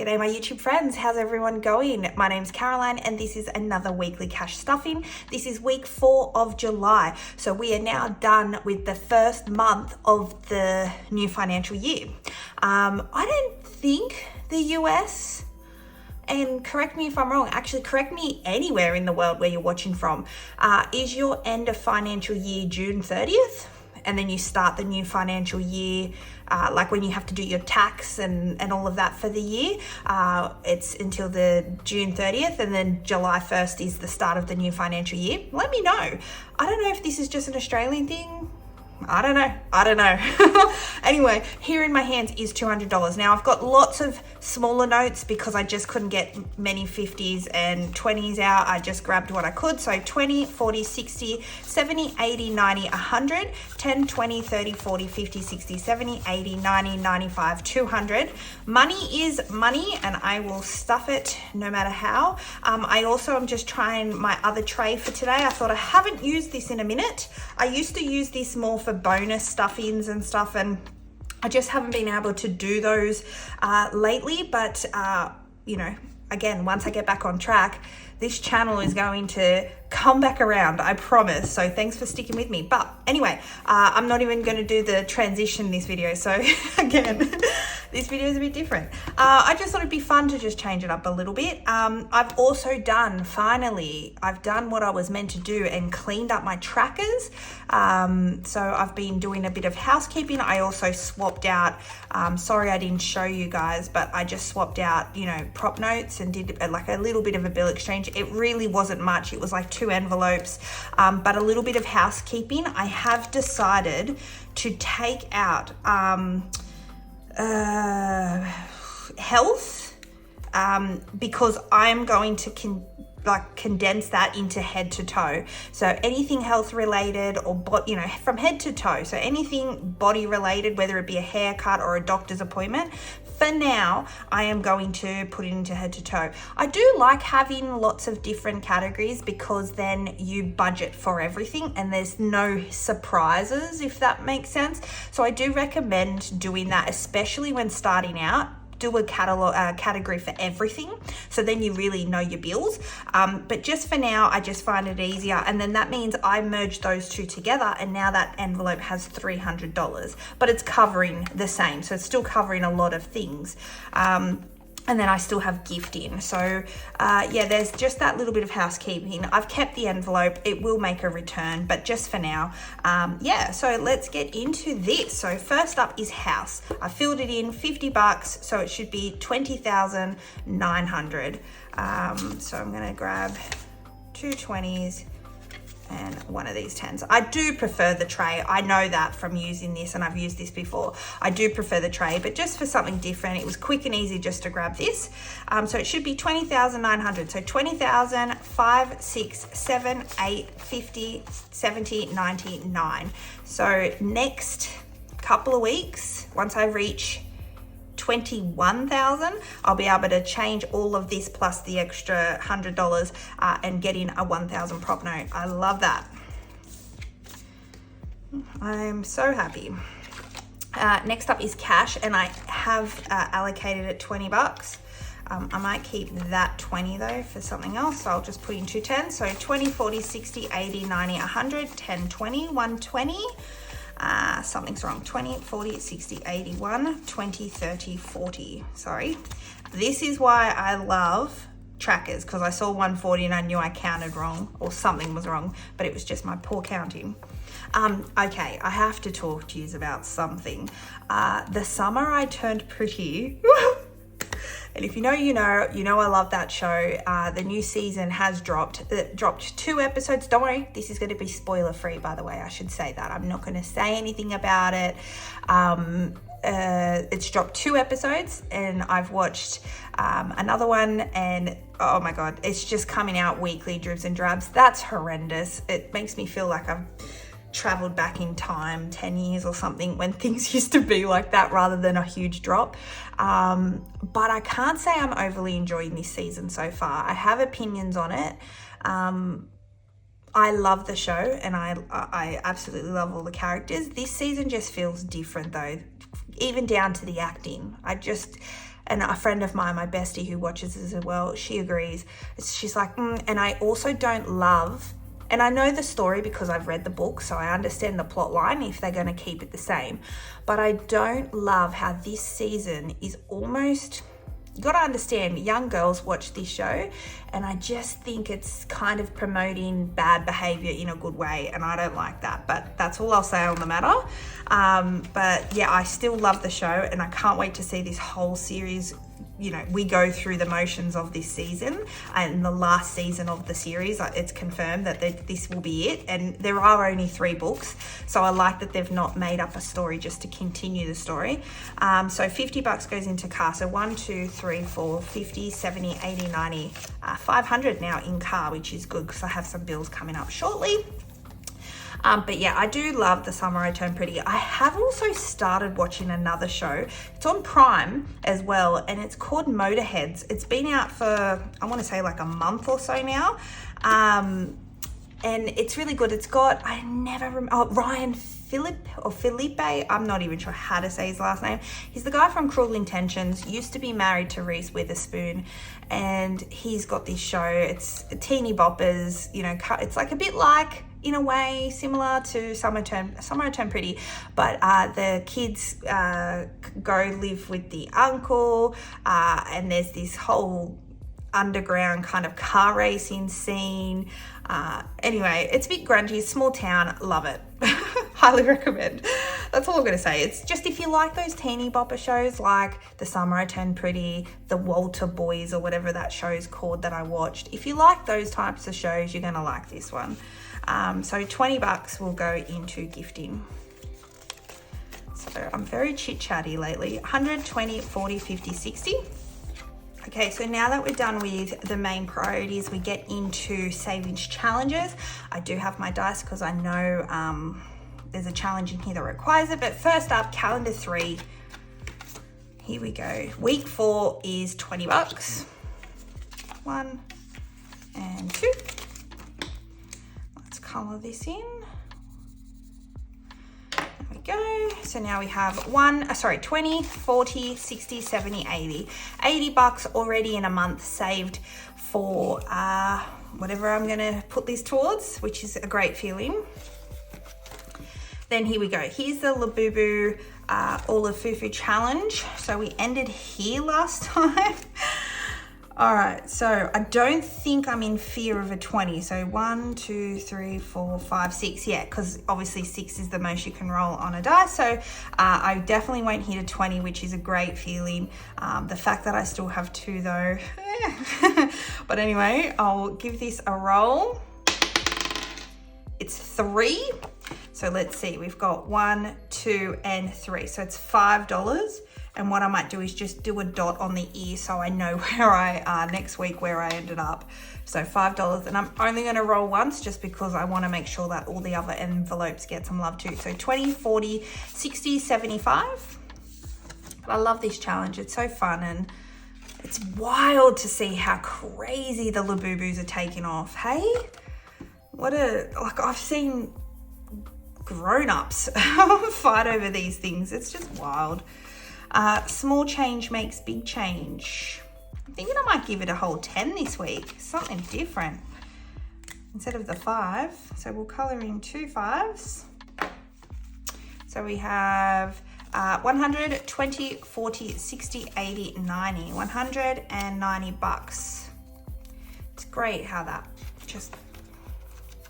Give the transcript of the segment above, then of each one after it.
G'day my YouTube friends, how's everyone going? My name's Caroline and this is another weekly cash stuffing. This is week 4 of July. So we are now done with the first month of the new financial year. I don't think the US, and correct me if I'm wrong, actually correct me anywhere in the world where you're watching from, is your end of financial year June 30th? And then you start the new financial year, like when you have to do your tax and all of that for the year, it's until the June 30th, and then July 1st is the start of the new financial year. Let me know. I don't know if this is just an Australian thing. I don't know. Anyway, here in my hands is $200. Now I've got lots of smaller notes because I just couldn't get many 50s and 20s out. I just grabbed what I could. So 20, 40, 60, 70, 80, 90, 100, 10, 20, 30, 40, 50, 60, 70, 80, 90, 95, 200. Money is money and I will stuff it no matter how. I also am just trying my other tray for today. I thought I haven't used this in a minute. I used to use this more for bonus stuff-ins and stuff, and I just haven't been able to do those lately, but you know, again, once I get back on track, this channel is going to come back around, I promise. So thanks for sticking with me. But anyway, I'm not even going to do the transition in this video. So again, this video is a bit different. I just thought it'd be fun to just change it up a little bit. I've also done, finally, I've done what I was meant to do and cleaned up my trackers. So I've been doing a bit of housekeeping. I also swapped out, sorry I didn't show you guys, but I just swapped out, you know, prop notes and did like a little bit of a bill exchange. It really wasn't much. It was like 2 envelopes, but a little bit of housekeeping. I have decided to take out health because I'm going to condense that into head to toe. So anything health related or you know, from head to toe. So anything body related, whether it be a haircut or a doctor's appointment, for now, I am going to put it into head to toe. I do like having lots of different categories because then you budget for everything and there's no surprises, if that makes sense. So I do recommend doing that, especially when starting out. Do a category for everything, so then you really know your bills. But just for now, I just find it easier, and then that means I merge those two together, and now that envelope has $300, but it's covering the same, so it's still covering a lot of things. And then I still have gifting. So yeah, there's just that little bit of housekeeping. I've kept the envelope. It will make a return, but just for now. Yeah, so let's get into this. So first up is house. I filled it in $50, so it should be $20,900. So I'm gonna grab 2 20s and one of these 10s. I do prefer the tray. I know that from using this, and I've used this before. I do prefer the tray, but just for something different, it was quick and easy just to grab this. So it should be $20,900. So 20,000, 5, 6, 7, 8, 50, 70, 99. So next couple of weeks, once I reach 21,000, I'll be able to change all of this plus the extra $100 and get in a 1,000 prop note. I love that. I'm so happy. Next up is cash, and I have allocated it $20. I might keep that 20 though for something else, so I'll just put in 2 10s. So 20, 40, 60, 80, 90, 100, 10, 20, 120. Something's wrong. 20, 40, 60, 81, 20, 30, 40. Sorry. This is why I love trackers, because I saw 140 and I knew I counted wrong, or something was wrong, but it was just my poor counting. Okay, I have to talk to you about something. The summer I turned pretty. And if you know, you know I love that show. The new season has dropped. It dropped 2 episodes. Don't worry, this is going to be spoiler free, by the way. I should say that. I'm not going to say anything about it. It's dropped 2 episodes, and I've watched another one, and oh my God, it's just coming out weekly, dribs and drabs. That's horrendous. It makes me feel like I've traveled back in time 10 years or something when things used to be like that rather than a huge drop. But I can't say I'm overly enjoying this season so far. I have opinions on it. I love the show, and I absolutely love all the characters. This season just feels different though, even down to the acting. and a friend of mine, my bestie who watches this as well, she agrees. She's like, and I also don't love, and I know the story because I've read the book, so I understand the plot line if they're going to keep it the same. But I don't love how this season is almost, you got to understand, young girls watch this show, and I just think it's kind of promoting bad behavior in a good way, and I don't like that. But that's all I'll say on the matter. But yeah, I still love the show, and I can't wait to see this whole series. You know, we go through the motions of this season, and the last season of the series, it's confirmed that this will be it. And there are only 3 books, so I like that they've not made up a story just to continue the story. So $50 goes into car. So 1, 2, 3, 4, 50, 70, 80, 90, 500 now in car, which is good because I have some bills coming up shortly. But yeah, I do love The Summer I Turned Pretty. I have also started watching another show. It's on Prime as well, and it's called Motorheads. It's been out for, I want to say like a month or so now. And it's really good. It's got, I never remember, Ryan Felipe, I'm not even sure how to say his last name. He's the guy from Cruel Intentions, used to be married to Reese Witherspoon, and he's got this show. It's teeny boppers, you know, it's like a bit like, in a way, similar to Summer I Turned Pretty, but the kids go live with the uncle, and there's this whole underground kind of car racing scene. Anyway, it's a bit grungy, small town, love it. Highly recommend. That's all I'm going to say. It's just, if you like those teeny bopper shows like The Summer I Turned Pretty, The Walter Boys, or whatever that show's called that I watched, if you like those types of shows, you're going to like this one. So $20 will go into gifting. So I'm very chit-chatty lately. 120, 40, 50, 60. Okay, so now that we're done with the main priorities, we get into savings challenges. I do have my dice because I know there's a challenge in here that requires it. But first up, calendar 3. Here we go. Week 4 is $20. 1 and 2. Let's color this in. There we go. So now we have 20, 40, 60, 70, 80. $80 already in a month saved for whatever I'm gonna put this towards, which is a great feeling. Then here we go. Here's the Labubu All of Fufu challenge. So we ended here last time. All right, so I don't think I'm in fear of a 20. So 1, 2, 3, 4, 5, 6. Yeah, because obviously 6 is the most you can roll on a die. So I definitely won't hit a 20, which is a great feeling. The fact that I still have 2 though. But anyway, I'll give this a roll. It's 3. So let's see, we've got 1, 2, and 3. So it's $5. And what I might do is just do a dot on the ear so I know where next week where I ended up. So $5, and I'm only going to roll once just because I want to make sure that all the other envelopes get some love too. So 20, 40, 60, 75. But I love this challenge. It's so fun, and it's wild to see how crazy the Labubus are taking off. Hey, I've seen grown-ups fight over these things. It's just wild. Small change makes big change. I'm thinking I might give it a whole 10 this week. Something different instead of the 5. So we'll color in 2 5s. So we have 100, 20, 40, 60, 80, 90. $190. It's great how that just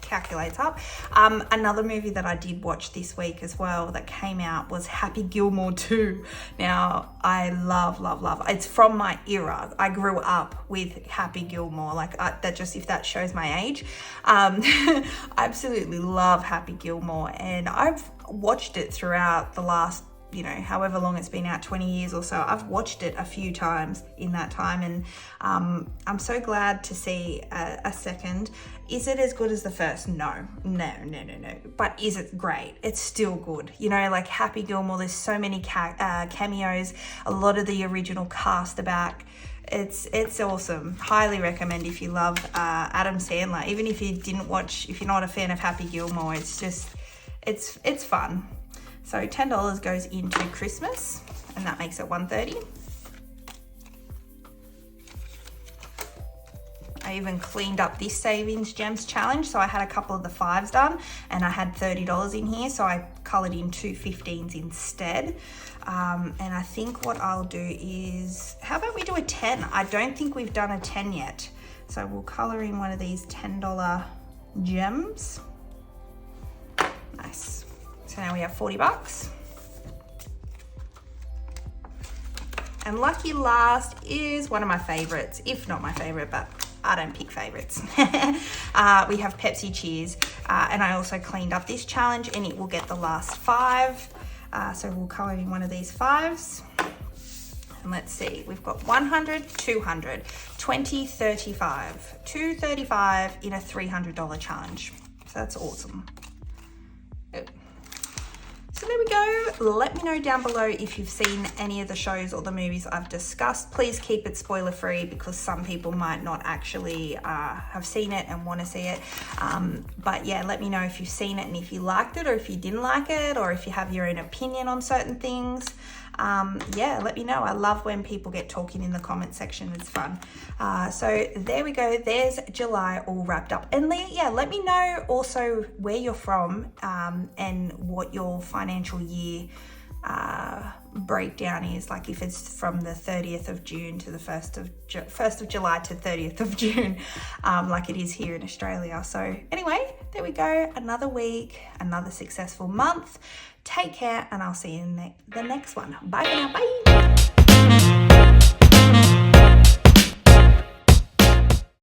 calculates up. Another movie that I did watch this week as well that came out was Happy Gilmore 2. Now, I love. It's from my era. I grew up with Happy Gilmore. If that shows my age. I absolutely love Happy Gilmore, and I've watched it throughout the last, however long it's been out, 20 years or so. I've watched it a few times in that time, and I'm so glad to see a second. Is it as good as the first? No. But is it great? It's still good. Like Happy Gilmore, there's so many cameos, a lot of the original cast are back. It's awesome. Highly recommend if you love Adam Sandler. Even if you if you're not a fan of Happy Gilmore, it's fun. So $10 goes into Christmas, and that makes it $130. I even cleaned up this savings gems challenge. So I had a couple of the 5s done and I had $30 in here. So I colored in 2 15s instead. And I think what I'll do is, how about we do a 10? I don't think we've done a 10 yet. So we'll color in one of these $10 gems. Nice. So now we have 40 bucks. And lucky last is one of my favorites, if not my favorite, but I don't pick favorites. We have Pepsi Cheers. And I also cleaned up this challenge and it will get the last 5. So we'll color in one of these 5s. And let's see, we've got 100, 200, 20, 35, 235 in a $300 challenge. So that's awesome. So there we go. Let me know down below if you've seen any of the shows or the movies I've discussed. Please keep it spoiler free because some people might not actually have seen it and want to see it. But yeah, let me know if you've seen it and if you liked it or if you didn't like it or if you have your own opinion on certain things. Yeah, let me know. I love when people get talking in the comment section. It's fun. So there we go. There's July all wrapped up. And yeah, let me know also where you're from and what your financial year breakdown is, like if it's from the 30th of June to the 1st of July to 30th of June, like it is here in Australia. So anyway, there we go. Another week, another successful month. Take care and I'll see you in the next one. Bye for now. Bye.